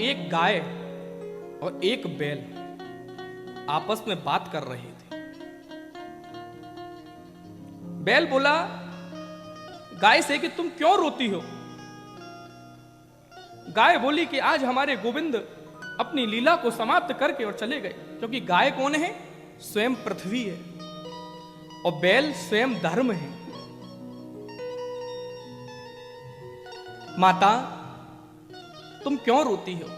एक गाय और एक बैल आपस में बात कर रहे थे। बैल बोला गाय से कि तुम क्यों रोती हो? गाय बोली कि आज हमारे गोविंद अपनी लीला को समाप्त करके और चले गए। क्योंकि गाय कौन है? स्वयं पृथ्वी है और बैल स्वयं धर्म है। माता तुम क्यों रोती हो?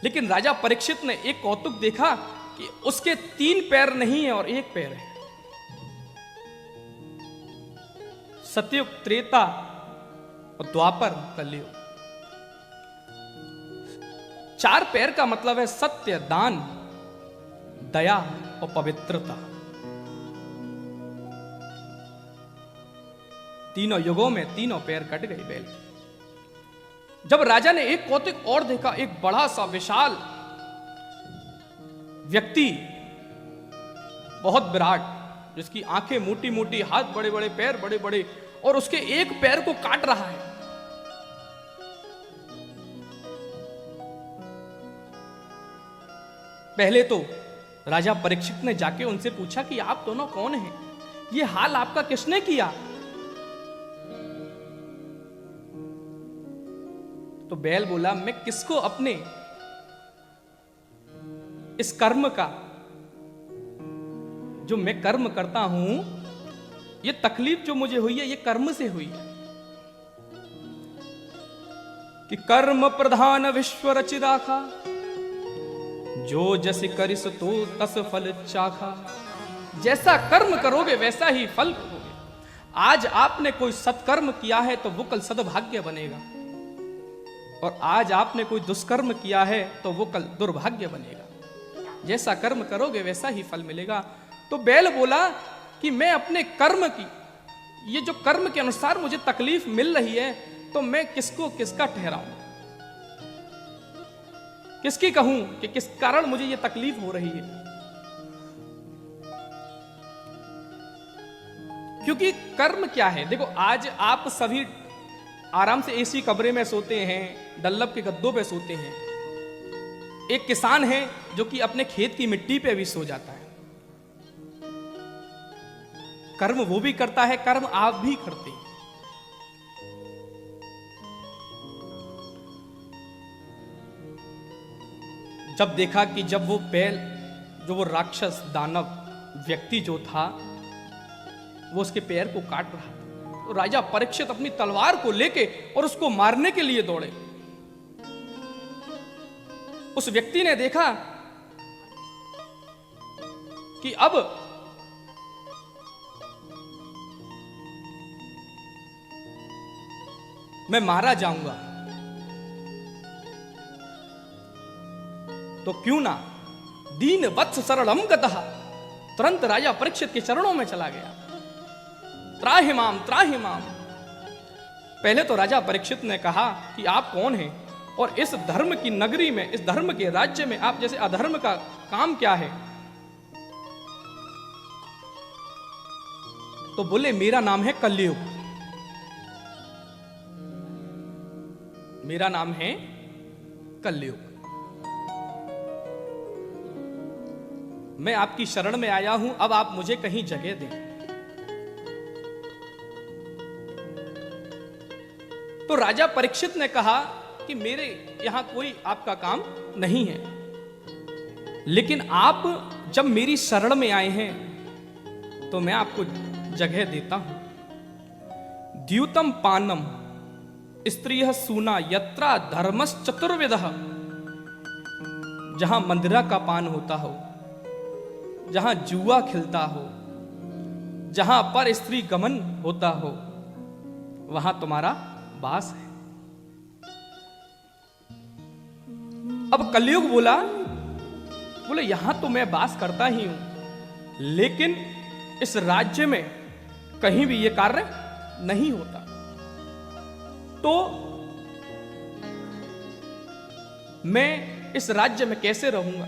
लेकिन राजा परीक्षित ने एक कौतुक देखा कि उसके 3 पैर नहीं है और 1 पैर है। सतयुग, त्रेता और द्वापर, कलयुग। 4 पैर का मतलब है सत्य, दान, दया और पवित्रता। तीनों युगों में तीनों पैर कट गए बैल के। जब राजा ने एक कौतुक और देखा, एक बड़ा सा विशाल व्यक्ति, बहुत विराट, जिसकी आंखें मोटी मोटी, हाथ बड़े बड़े, पैर बड़े बड़े, और उसके 1 पैर को काट रहा है। पहले तो राजा परीक्षित ने जाके उनसे पूछा कि आप दोनों कौन हैं? ये हाल आपका किसने किया? तो बैल बोला मैं किसको अपने इस कर्म का, जो मैं कर्म करता हूं, ये तकलीफ जो मुझे हुई है ये कर्म से हुई है। कि कर्म प्रधान विश्व रचि राखा, जो जस करिस तो तस फल चाखा। जैसा कर्म करोगे वैसा ही फल पाओगे। आज आपने कोई सत्कर्म किया है तो वो कल सद्भाग्य बनेगा, और आज आपने कोई दुष्कर्म किया है तो वो कल दुर्भाग्य बनेगा। जैसा कर्म करोगे वैसा ही फल मिलेगा। तो बैल बोला कि मैं अपने कर्म की, ये जो कर्म के अनुसार मुझे तकलीफ मिल रही है, तो मैं किसको किसका ठहराऊं, किसकी कहूं कि किस कारण मुझे ये तकलीफ हो रही है। क्योंकि कर्म क्या है? देखो, आज आप सभी आराम से एसी कमरे में सोते हैं, डल्लब के गद्दों पे सोते हैं। एक किसान है जो कि अपने खेत की मिट्टी पे भी सो जाता है। कर्म वो भी करता है, कर्म आप भी करते हैं। जब देखा कि जब वो बैल, जो वो राक्षस दानव व्यक्ति जो था, वो उसके पैर को काट रहा था, तो राजा परीक्षित अपनी तलवार को लेके और उसको मारने के लिए दौड़े। उस व्यक्ति ने देखा कि अब मैं मारा जाऊंगा, तो क्यों ना दीन वत्स शरणम गतः, तुरंत राजा परीक्षित के चरणों में चला गया। त्राहि माम, त्राहि माम। पहले तो राजा परीक्षित ने कहा कि आप कौन हैं, और इस धर्म की नगरी में, इस धर्म के राज्य में आप जैसे अधर्म का काम क्या है? तो बोले मेरा नाम है कलयुग, मेरा नाम है कलयुग। मैं आपकी शरण में आया हूं, अब आप मुझे कहीं जगह दें। तो राजा परीक्षित ने कहा कि मेरे यहां कोई आपका काम नहीं है, लेकिन आप जब मेरी शरण में आए हैं तो मैं आपको जगह देता हूं। द्यूतम पानम स्त्रियः सूना यत्रा धर्मस् चतुर्विधः। जहां मंदिरा का पान होता हो, जहां जुआ खिलता हो, जहां पर स्त्री गमन होता हो, वहां तुम्हारा वास है। अब कलयुग बोले यहां तो मैं वास करता ही हूं, लेकिन इस राज्य में कहीं भी यह कार्य नहीं होता, तो मैं इस राज्य में कैसे रहूंगा?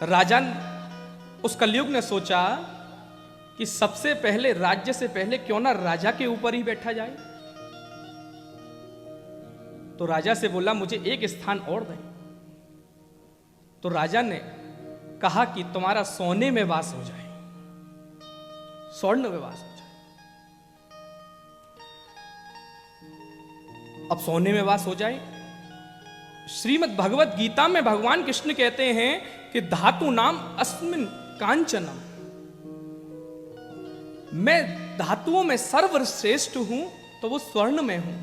राजा, उस कलयुग ने सोचा कि सबसे पहले, राज्य से पहले क्यों ना राजा के ऊपर ही बैठा जाए। तो राजा से बोला मुझे एक स्थान और दें। तो राजा ने कहा कि तुम्हारा सोने में वास हो जाए, स्वर्ण में वास हो जाए। अब सोने में वास हो जाए। श्रीमद् भगवत गीता में भगवान कृष्ण कहते हैं कि धातु नाम अस्मिन कांचनम, मैं धातुओं में सर्वश्रेष्ठ हूं तो वो स्वर्ण में हूं।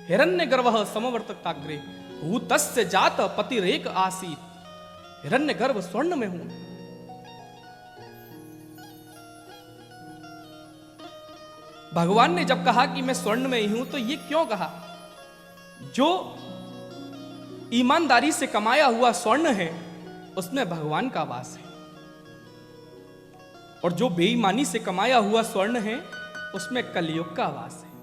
हिरण्य गर्भ समवर्तकाग्रे भूतस्य जात पतिरेक आसीत, हिरण्य गर्भ स्वर्ण में हूं। भगवान ने जब कहा कि मैं स्वर्ण में ही हूं तो ये क्यों कहा? जो ईमानदारी से कमाया हुआ स्वर्ण है उसमें भगवान का वास है, और जो बेईमानी से कमाया हुआ स्वर्ण है उसमें कलयुग का वास है।